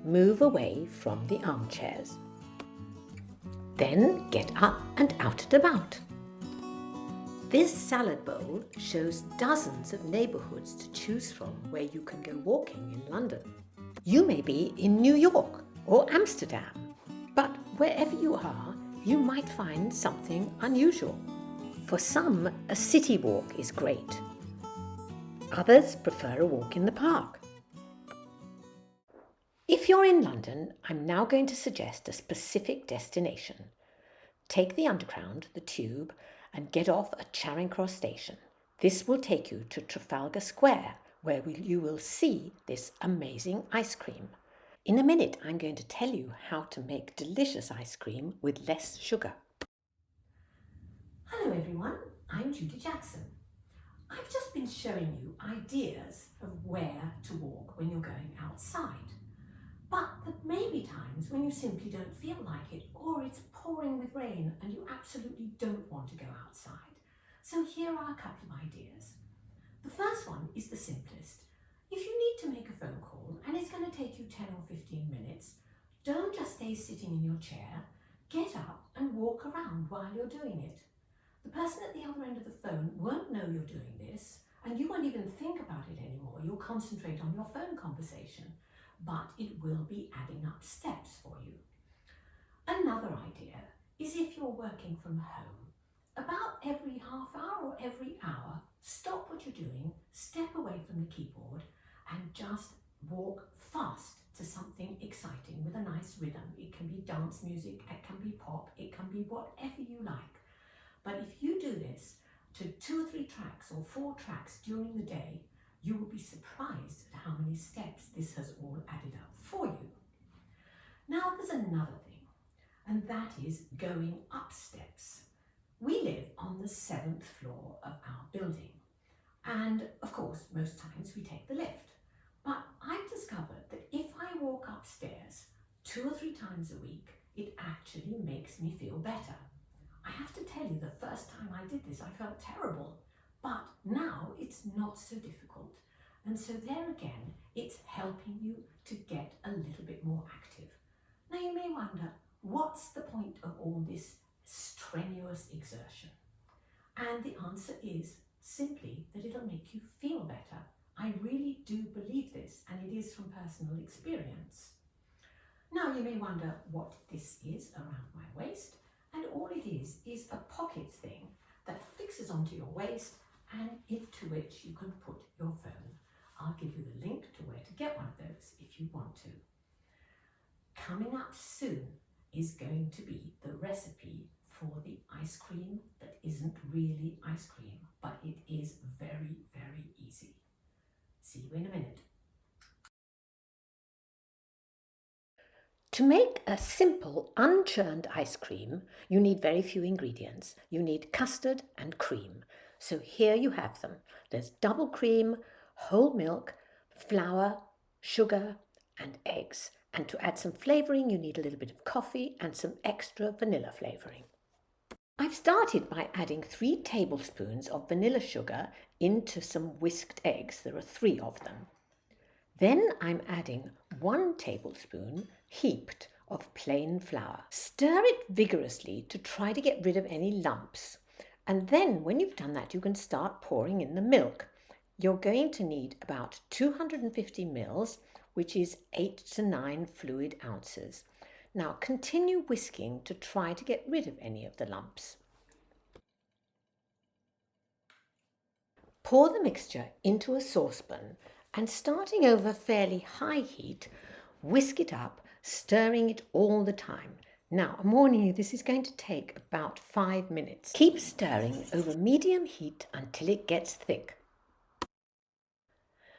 move away from the armchairs. Then get up and out and about. This salad bowl shows dozens of neighbourhoods to choose from where you can go walking in London. You may be in New York or Amsterdam, but wherever you are, you might find something unusual. For some, a city walk is great. Others prefer a walk in the park. If you're in London, I'm now going to suggest a specific destination. Take the Underground, the Tube, and get off at Charing Cross Station. This will take you to Trafalgar Square, where you will see this amazing ice cream. In a minute, I'm going to tell you how to make delicious ice cream with less sugar. Hello everyone, I'm Judy Jackson. I've just been showing you ideas of where to walk when you're going outside. But there may be times when you simply don't feel like it, or it's pouring with rain and you absolutely don't want to go outside. So here are a couple of ideas. The first one is the simplest. If you need to make a phone call and it's going to take you 10 or 15 minutes, don't just stay sitting in your chair. Get up and walk around while you're doing it. The person at the other end of the phone won't know you're doing this, and you won't even think about it anymore. You'll concentrate on your phone conversation, but it will be adding up steps for you. Another idea is if you're working from home, about every half hour or every hour, stop what you're doing, step away from the keyboard, and just walk fast to something exciting with a nice rhythm. It can be dance music, it can be pop, it can be whatever you like. But if you do this to 2 or 3 tracks or 4 tracks during the day, you will be surprised at how many steps this has all added up for you. Now there's another thing, and that is going up steps. We live on the 7th floor of our building, and of course most times we take the lift. But I've discovered that if I walk upstairs 2 or 3 times a week, it actually makes me feel better. I have to tell you, the first time I did this, I felt terrible, but now it's not so difficult. And so there again, it's helping you to get a little bit more active. Now you may wonder, what's the point of all this strenuous exertion? And the answer is simply that it'll make you feel better. I really do believe this, and it is from personal experience. Now you may wonder what this is around my waist. And all it is a pocket thing that fixes onto your waist and into which you can put your phone. I'll give you the link to where to get one of those if you want to. Coming up soon is going to be the recipe for the ice cream that isn't really ice cream, but it is very, very easy. See you in a minute. To make a simple unchurned ice cream, you need very few ingredients. You need custard and cream. So here you have them. There's double cream, whole milk, flour, sugar and eggs. And to add some flavouring, you need a little bit of coffee and some extra vanilla flavouring. I've started by adding 3 tablespoons of vanilla sugar into some whisked eggs. There are 3 of them. Then I'm adding 1 tablespoon heaped of plain flour. Stir it vigorously to try to get rid of any lumps. And then when you've done that, you can start pouring in the milk. You're going to need about 250 mils, which is 8 to 9 fluid ounces. Now continue whisking to try to get rid of any of the lumps. Pour the mixture into a saucepan and starting over fairly high heat, whisk it up, stirring it all the time. Now, I'm warning you, this is going to take about 5 minutes. Keep stirring over medium heat until it gets thick.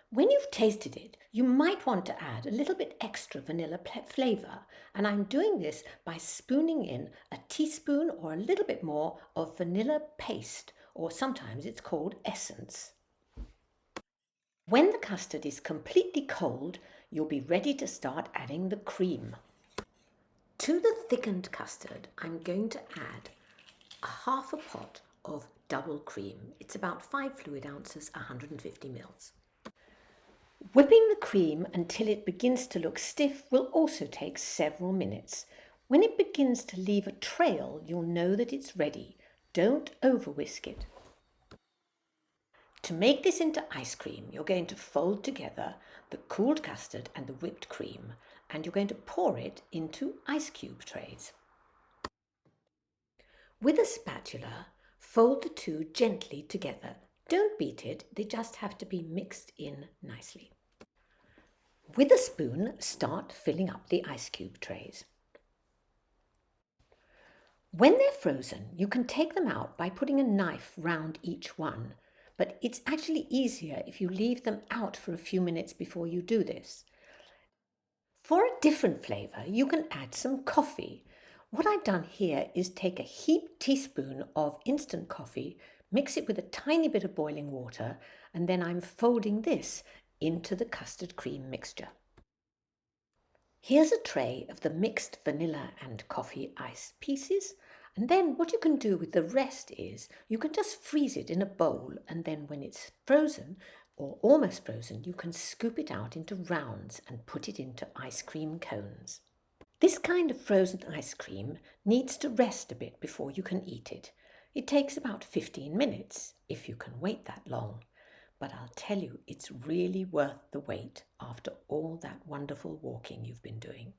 When you've tasted it, you might want to add a little bit extra vanilla flavour, and I'm doing this by spooning in a teaspoon or a little bit more of vanilla paste, or sometimes it's called essence. When the custard is completely cold, you'll be ready to start adding the cream. To the thickened custard, I'm going to add half a pot of double cream. It's about 5 fluid ounces, 150 mils. Whipping the cream until it begins to look stiff will also take several minutes. When it begins to leave a trail, you'll know that it's ready. Don't over whisk it. To make this into ice cream, you're going to fold together the cooled custard and the whipped cream, and you're going to pour it into ice cube trays. With a spatula, fold the two gently together. Don't beat it, they just have to be mixed in nicely. With a spoon, start filling up the ice cube trays. When they're frozen, you can take them out by putting a knife round each one, but it's actually easier if you leave them out for a few minutes before you do this. For a different flavour, you can add some coffee. What I've done here is take a heaped teaspoon of instant coffee, mix it with a tiny bit of boiling water, and then I'm folding this into the custard cream mixture. Here's a tray of the mixed vanilla and coffee ice pieces. And then what you can do with the rest is you can just freeze it in a bowl, and then when it's frozen or almost frozen, you can scoop it out into rounds and put it into ice cream cones. This kind of frozen ice cream needs to rest a bit before you can eat it. It takes about 15 minutes if you can wait that long. But I'll tell you, it's really worth the wait after all that wonderful walking you've been doing.